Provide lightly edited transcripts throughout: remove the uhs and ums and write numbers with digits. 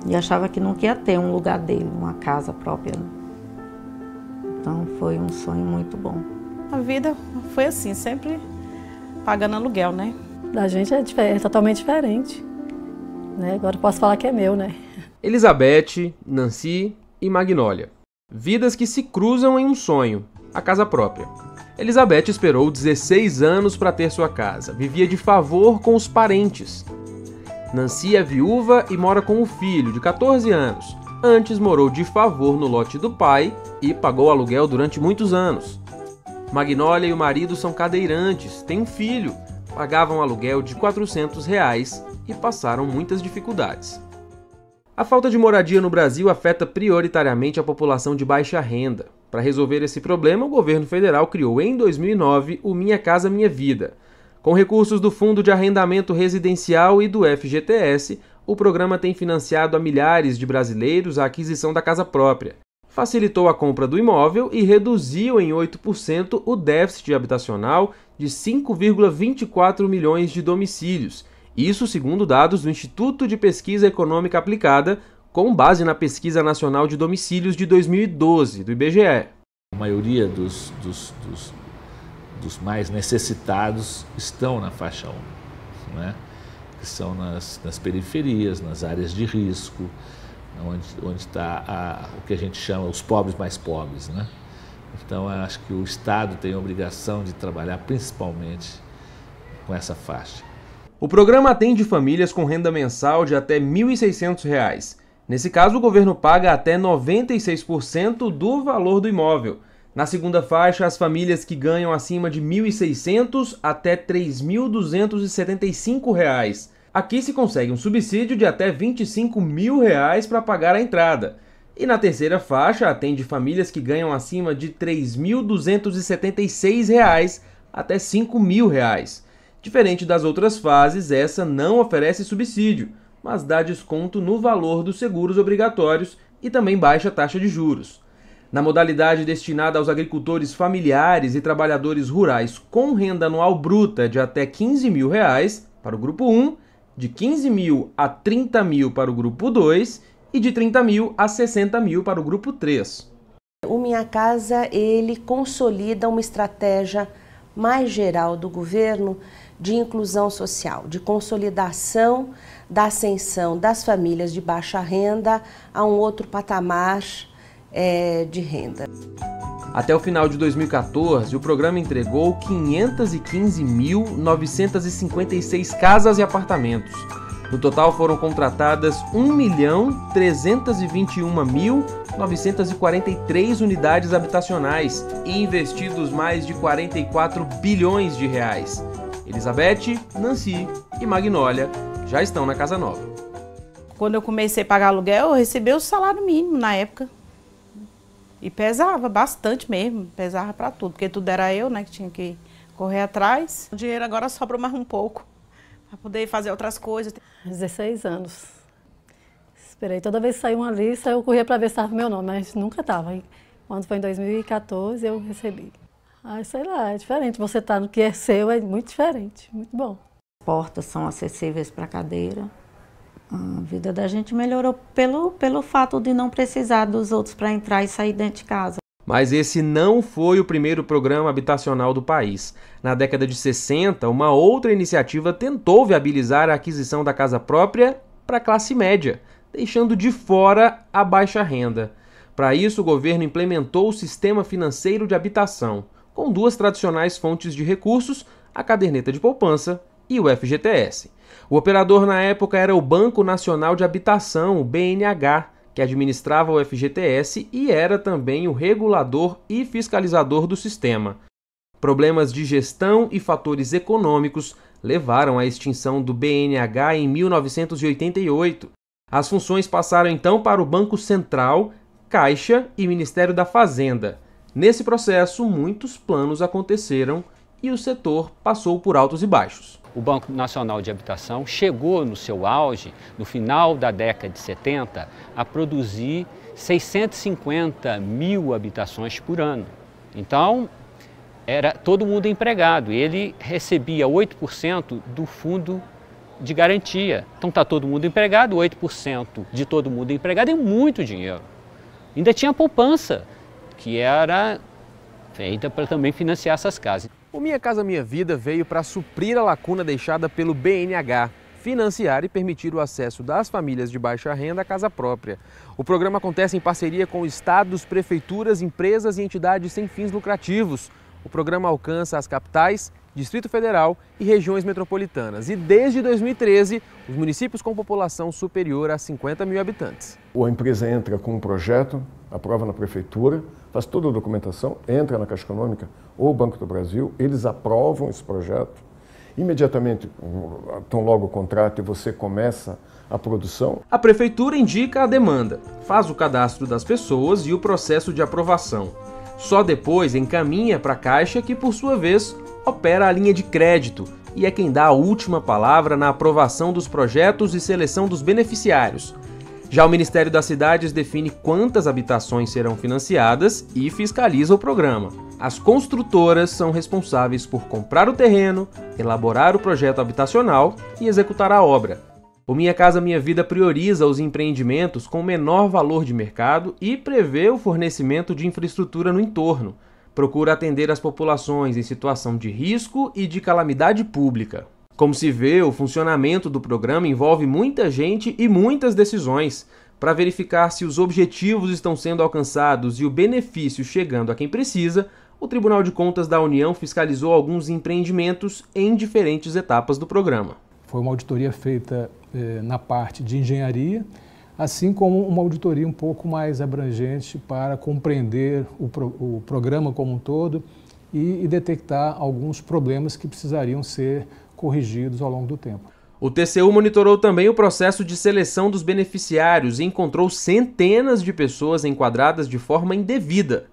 E achava que nunca ia ter um lugar dele, uma casa própria. Então foi um sonho muito bom. A vida foi assim, sempre pagando aluguel, né? Da gente é totalmente diferente, né? Agora eu posso falar que é meu, né? Elizabeth, Nancy e Magnólia. Vidas que se cruzam em um sonho, a casa própria. Elizabeth esperou 16 anos para ter sua casa. Vivia de favor com os parentes. Nancy é viúva e mora com o filho, de 14 anos. Antes morou de favor no lote do pai e pagou aluguel durante muitos anos. Magnólia e o marido são cadeirantes, têm um filho, pagavam aluguel de R$400 e passaram muitas dificuldades. A falta de moradia no Brasil afeta prioritariamente a população de baixa renda. Para resolver esse problema, o governo federal criou em 2009 o Minha Casa Minha Vida. Com recursos do Fundo de Arrendamento Residencial e do FGTS, o programa tem financiado a milhares de brasileiros a aquisição da casa própria. Facilitou a compra do imóvel e reduziu em 8% o déficit habitacional de 5,24 milhões de domicílios. Isso segundo dados do Instituto de Pesquisa Econômica Aplicada, com base na Pesquisa Nacional de Domicílios de 2012, do IBGE. A maioria dos mais necessitados estão na faixa 1, né? Que são nas periferias, nas áreas de risco, onde está o que a gente chama os pobres mais pobres, né? Então, eu acho que o Estado tem a obrigação de trabalhar principalmente com essa faixa. O programa atende famílias com renda mensal de até R$ 1.600. Nesse caso, o governo paga até 96% do valor do imóvel. Na segunda faixa, as famílias que ganham acima de R$ 1.600 até R$ 3.275. Aqui se consegue um subsídio de até R$ 25 mil para pagar a entrada. E na terceira faixa, atende famílias que ganham acima de R$ 3.276 até R$ 5 mil. Diferente das outras fases, essa não oferece subsídio, mas dá desconto no valor dos seguros obrigatórios e também baixa taxa de juros. Na modalidade destinada aos agricultores familiares e trabalhadores rurais com renda anual bruta de até R$ 15 mil para o grupo 1, de 15 mil a 30 mil para o grupo 2 e de 30 mil a 60 mil para o grupo 3. O Minha Casa, ele consolida uma estratégia mais geral do governo de inclusão social, de consolidação da ascensão das famílias de baixa renda a um outro patamar de renda. Até o final de 2014, o programa entregou 515.956 casas e apartamentos. No total foram contratadas 1.321.943 unidades habitacionais e investidos mais de 44 bilhões de reais. Elizabeth, Nancy e Magnólia já estão na casa nova. Quando eu comecei a pagar aluguel, eu recebi o salário mínimo na época. E pesava bastante mesmo, pesava para tudo, porque tudo era eu, né, que tinha que correr atrás. O dinheiro agora sobra mais um pouco, para poder fazer outras coisas. 16 anos. Esperei, toda vez que saiu uma lista, eu corria para ver se estava meu nome, mas nunca estava. Quando foi em 2014, eu recebi. Sei lá, é diferente. Você tá no que é seu, é muito diferente, muito bom. As portas são acessíveis para cadeira. A vida da gente melhorou pelo fato de não precisar dos outros para entrar e sair dentro de casa. Mas esse não foi o primeiro programa habitacional do país. Na década de 60, uma outra iniciativa tentou viabilizar a aquisição da casa própria para a classe média, deixando de fora a baixa renda. Para isso, o governo implementou o Sistema Financeiro de Habitação, com duas tradicionais fontes de recursos, a caderneta de poupança e o FGTS. O operador na época era o Banco Nacional de Habitação, o BNH, que administrava o FGTS e era também o regulador e fiscalizador do sistema. Problemas de gestão e fatores econômicos levaram à extinção do BNH em 1988. As funções passaram então para o Banco Central, Caixa e Ministério da Fazenda. Nesse processo, muitos planos aconteceram e o setor passou por altos e baixos. O Banco Nacional de Habitação chegou no seu auge, no final da década de 70, a produzir 650 mil habitações por ano. Então, era todo mundo empregado. Ele recebia 8% do fundo de garantia. Então está todo mundo empregado, 8% de todo mundo empregado é muito dinheiro. Ainda tinha poupança, que era feita para também financiar essas casas. O Minha Casa Minha Vida veio para suprir a lacuna deixada pelo BNH, financiar e permitir o acesso das famílias de baixa renda à casa própria. O programa acontece em parceria com estados, prefeituras, empresas e entidades sem fins lucrativos. O programa alcança as capitais, Distrito Federal e regiões metropolitanas. E desde 2013, os municípios com população superior a 50 mil habitantes. A empresa entra com um projeto, aprova na prefeitura, faz toda a documentação, entra na Caixa Econômica ou Banco do Brasil, eles aprovam esse projeto. Imediatamente, tão logo o contrato e você começa a produção. A prefeitura indica a demanda, faz o cadastro das pessoas e o processo de aprovação. Só depois encaminha para a Caixa, que por sua vez opera a linha de crédito e é quem dá a última palavra na aprovação dos projetos e seleção dos beneficiários. Já o Ministério das Cidades define quantas habitações serão financiadas e fiscaliza o programa. As construtoras são responsáveis por comprar o terreno, elaborar o projeto habitacional e executar a obra. O Minha Casa Minha Vida prioriza os empreendimentos com menor valor de mercado e prevê o fornecimento de infraestrutura no entorno. Procura atender as populações em situação de risco e de calamidade pública. Como se vê, o funcionamento do programa envolve muita gente e muitas decisões. Para verificar se os objetivos estão sendo alcançados e o benefício chegando a quem precisa, o Tribunal de Contas da União fiscalizou alguns empreendimentos em diferentes etapas do programa. Foi uma auditoria feita na parte de engenharia, assim como uma auditoria um pouco mais abrangente para compreender o programa como um todo e detectar alguns problemas que precisariam ser corrigidos ao longo do tempo. O TCU monitorou também o processo de seleção dos beneficiários e encontrou centenas de pessoas enquadradas de forma indevida.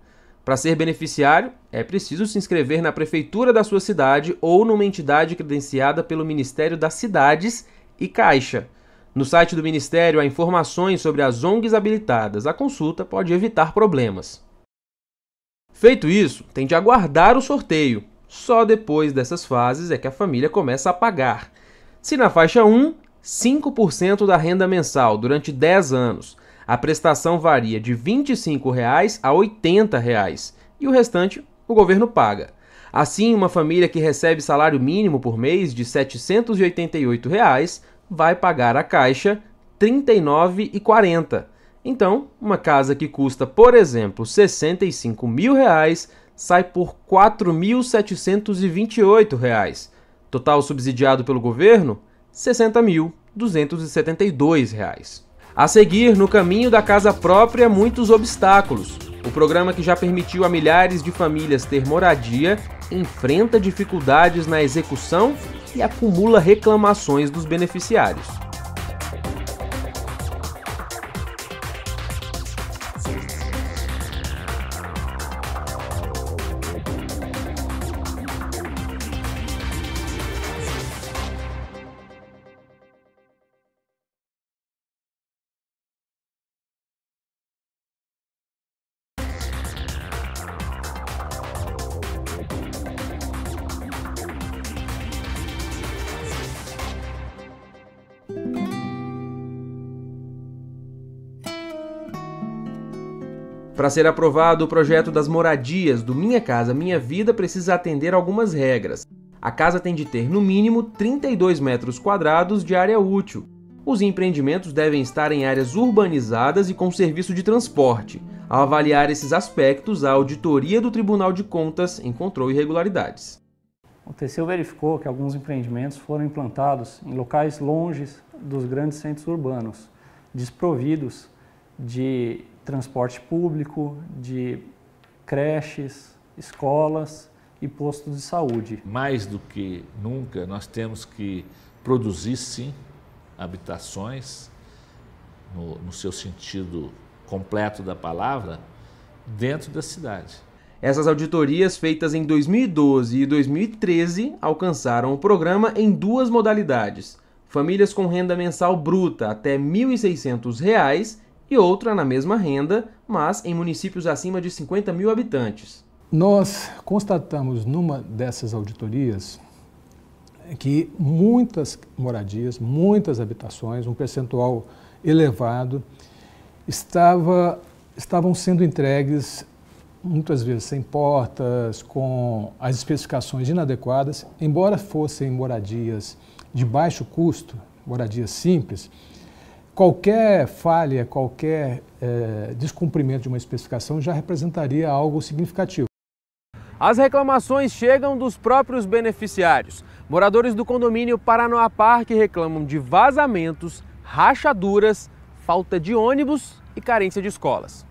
Para ser beneficiário, é preciso se inscrever na prefeitura da sua cidade ou numa entidade credenciada pelo Ministério das Cidades e Caixa. No site do Ministério há informações sobre as ONGs habilitadas. A consulta pode evitar problemas. Feito isso, tem de aguardar o sorteio. Só depois dessas fases é que a família começa a pagar. Se na faixa 1, 5% da renda mensal durante 10 anos. A prestação varia de R$ 25,00 a R$ 80,00 e o restante o governo paga. Assim, uma família que recebe salário mínimo por mês de R$ 788,00 vai pagar à Caixa R$ 39,40. Então, uma casa que custa, por exemplo, R$ 65 mil sai por R$ 4.728. Total subsidiado pelo governo, R$ 60.272. A seguir, no caminho da casa própria, muitos obstáculos. O programa, que já permitiu a milhares de famílias ter moradia, enfrenta dificuldades na execução e acumula reclamações dos beneficiários. Para ser aprovado, o projeto das moradias do Minha Casa Minha Vida precisa atender algumas regras. A casa tem de ter, no mínimo, 32 metros quadrados de área útil. Os empreendimentos devem estar em áreas urbanizadas e com serviço de transporte. Ao avaliar esses aspectos, a auditoria do Tribunal de Contas encontrou irregularidades. O TCU verificou que alguns empreendimentos foram implantados em locais longes dos grandes centros urbanos, desprovidos de transporte público, de creches, escolas e postos de saúde. Mais do que nunca, nós temos que produzir, sim, habitações, no seu sentido completo da palavra, dentro da cidade. Essas auditorias, feitas em 2012 e 2013, alcançaram o programa em duas modalidades: famílias com renda mensal bruta até R$ 1.600 e outra na mesma renda, mas em municípios acima de 50 mil habitantes. Nós constatamos numa dessas auditorias que muitas moradias, muitas habitações, um percentual elevado, estavam sendo entregues muitas vezes sem portas, com as especificações inadequadas, embora fossem moradias de baixo custo, moradias simples. Qualquer falha, qualquer descumprimento de uma especificação já representaria algo significativo. As reclamações chegam dos próprios beneficiários. Moradores do condomínio Paranoá Parque reclamam de vazamentos, rachaduras, falta de ônibus e carência de escolas.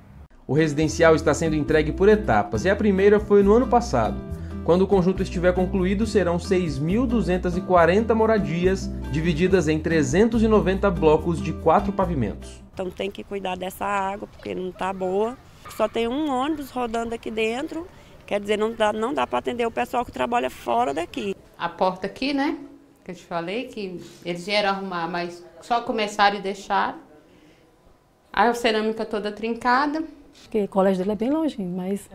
O residencial está sendo entregue por etapas e a primeira foi no ano passado. Quando o conjunto estiver concluído, serão 6.240 moradias, divididas em 390 blocos de 4 pavimentos. Então tem que cuidar dessa água, porque não está boa. Só tem um ônibus rodando aqui dentro, quer dizer, não dá para atender o pessoal que trabalha fora daqui. A porta aqui, né, que eu te falei, que eles vieram arrumar, mas só começaram e deixaram. A cerâmica toda trincada. Porque o colégio dele é bem longe, mas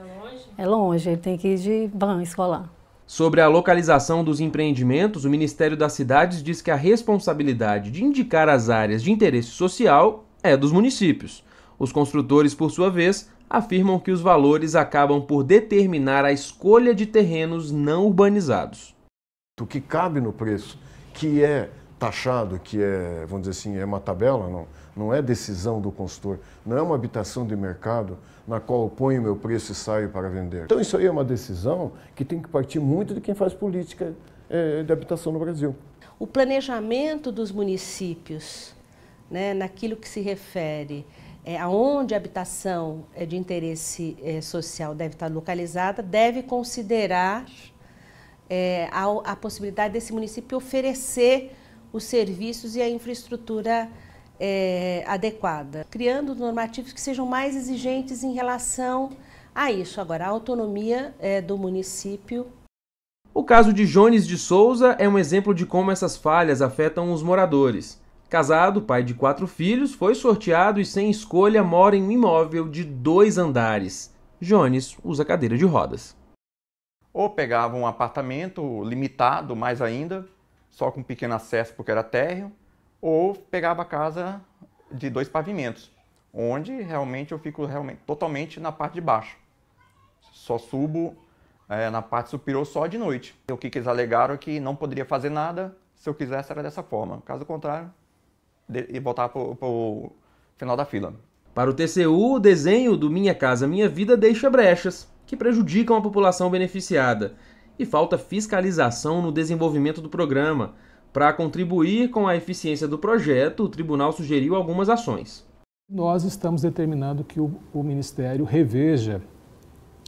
é longe, ele tem que ir de van escolar. Sobre a localização dos empreendimentos, o Ministério das Cidades diz que a responsabilidade de indicar as áreas de interesse social é dos municípios. Os construtores, por sua vez, afirmam que os valores acabam por determinar a escolha de terrenos não urbanizados. O que cabe no preço, que é taxado, que é, vamos dizer assim, é uma tabela, não é decisão do consultor, não é uma habitação de mercado na qual eu ponho o meu preço e saio para vender. Então isso aí é uma decisão que tem que partir muito de quem faz política de habitação no Brasil. O planejamento dos municípios, né, naquilo que se refere aonde a habitação de interesse social deve estar localizada, deve considerar a possibilidade desse município oferecer os serviços e a infraestrutura adequada, criando normativos que sejam mais exigentes em relação a isso. Agora, a autonomia do município. O caso de Jones de Souza é um exemplo de como essas falhas afetam os moradores. Casado, pai de 4 filhos, foi sorteado e sem escolha mora em um imóvel de 2 andares. Jones usa cadeira de rodas. Ou pegava um apartamento limitado, mais ainda, só com pequeno acesso porque era térreo, ou pegava a casa de 2 pavimentos, onde realmente eu fico totalmente na parte de baixo. Só subo na parte superior só de noite. O que eles alegaram é que não poderia fazer nada se eu quisesse era dessa forma. Caso contrário, e voltar para o final da fila. Para o TCU, o desenho do Minha Casa Minha Vida deixa brechas, que prejudicam a população beneficiada. E falta fiscalização no desenvolvimento do programa. Para contribuir com a eficiência do projeto, o tribunal sugeriu algumas ações. Nós estamos determinando que o Ministério reveja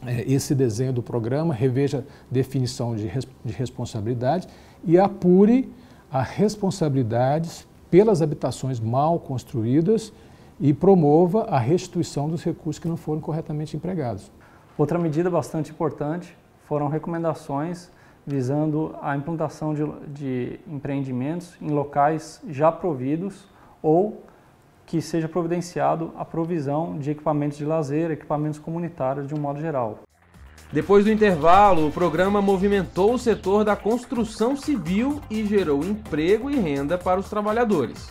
esse desenho do programa, reveja a definição de responsabilidade e apure as responsabilidades pelas habitações mal construídas e promova a restituição dos recursos que não foram corretamente empregados. Outra medida bastante importante foram recomendações visando a implantação de empreendimentos em locais já providos ou que seja providenciado a provisão de equipamentos de lazer, equipamentos comunitários de um modo geral. Depois do intervalo, o programa movimentou o setor da construção civil e gerou emprego e renda para os trabalhadores.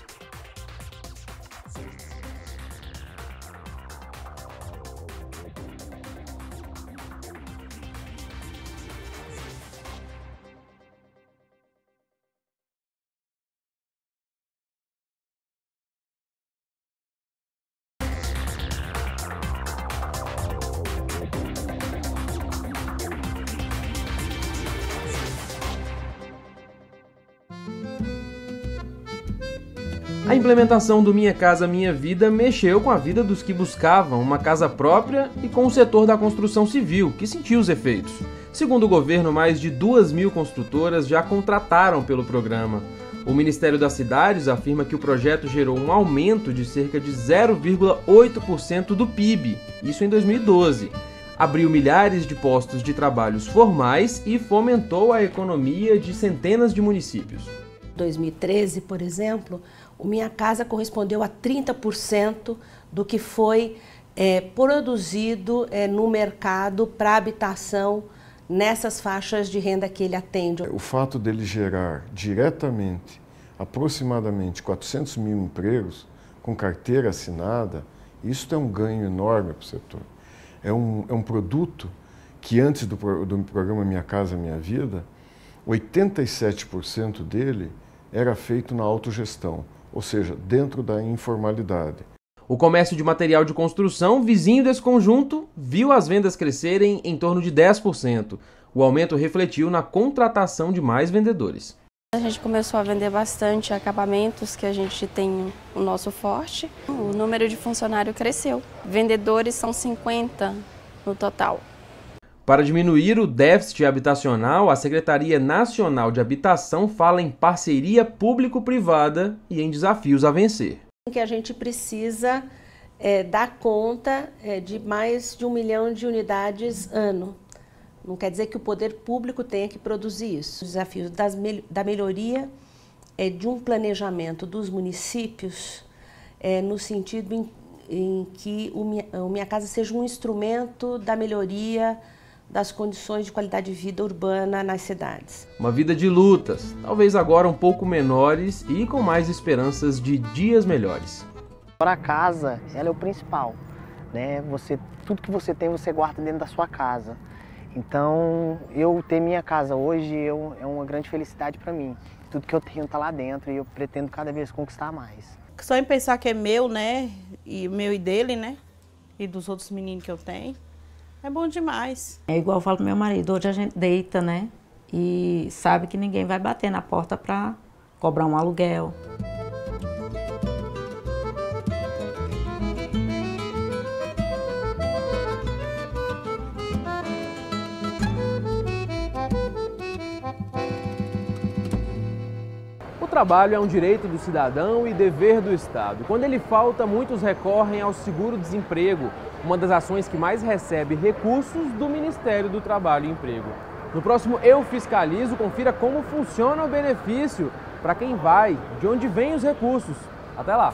A implementação do Minha Casa Minha Vida mexeu com a vida dos que buscavam uma casa própria e com o setor da construção civil, que sentiu os efeitos. Segundo o governo, mais de 2.000 construtoras já contrataram pelo programa. O Ministério das Cidades afirma que o projeto gerou um aumento de cerca de 0,8% do PIB, isso em 2012. Abriu milhares de postos de trabalhos formais e fomentou a economia de centenas de municípios. Em 2013, por exemplo, o Minha Casa correspondeu a 30% do que foi produzido no mercado para habitação nessas faixas de renda que ele atende. O fato dele gerar diretamente aproximadamente 400 mil empregos com carteira assinada, isso é um ganho enorme para o setor. É um produto que antes do programa Minha Casa Minha Vida, 87% dele era feito na autogestão, ou seja, dentro da informalidade. O comércio de material de construção, vizinho desse conjunto, viu as vendas crescerem em torno de 10%. O aumento refletiu na contratação de mais vendedores. A gente começou a vender bastante acabamentos, que a gente tem o nosso forte. O número de funcionários cresceu. Vendedores são 50 no total. Para diminuir o déficit habitacional, a Secretaria Nacional de Habitação fala em parceria público-privada e em desafios a vencer. Que a gente precisa dar conta de mais de 1 milhão de unidades ano. Não quer dizer que o poder público tenha que produzir isso. O desafio da melhoria de um planejamento dos municípios no sentido em que o Minha Casa seja um instrumento da melhoria das condições de qualidade de vida urbana nas cidades. Uma vida de lutas, talvez agora um pouco menores e com mais esperanças de dias melhores. A casa, ela é o principal, né? Tudo que você tem, você guarda dentro da sua casa. Então, eu ter minha casa hoje é uma grande felicidade para mim. Tudo que eu tenho está lá dentro e eu pretendo cada vez conquistar mais. Só em pensar que é meu, né? E meu e dele, né? E dos outros meninos que eu tenho. É bom demais. É igual eu falo pro meu marido, hoje a gente deita, né? E sabe que ninguém vai bater na porta para cobrar um aluguel. O trabalho é um direito do cidadão e dever do Estado. Quando ele falta, muitos recorrem ao seguro-desemprego, uma das ações que mais recebe recursos do Ministério do Trabalho e Emprego. No próximo Eu Fiscalizo, confira como funciona o benefício, para quem vai, de onde vêm os recursos. Até lá!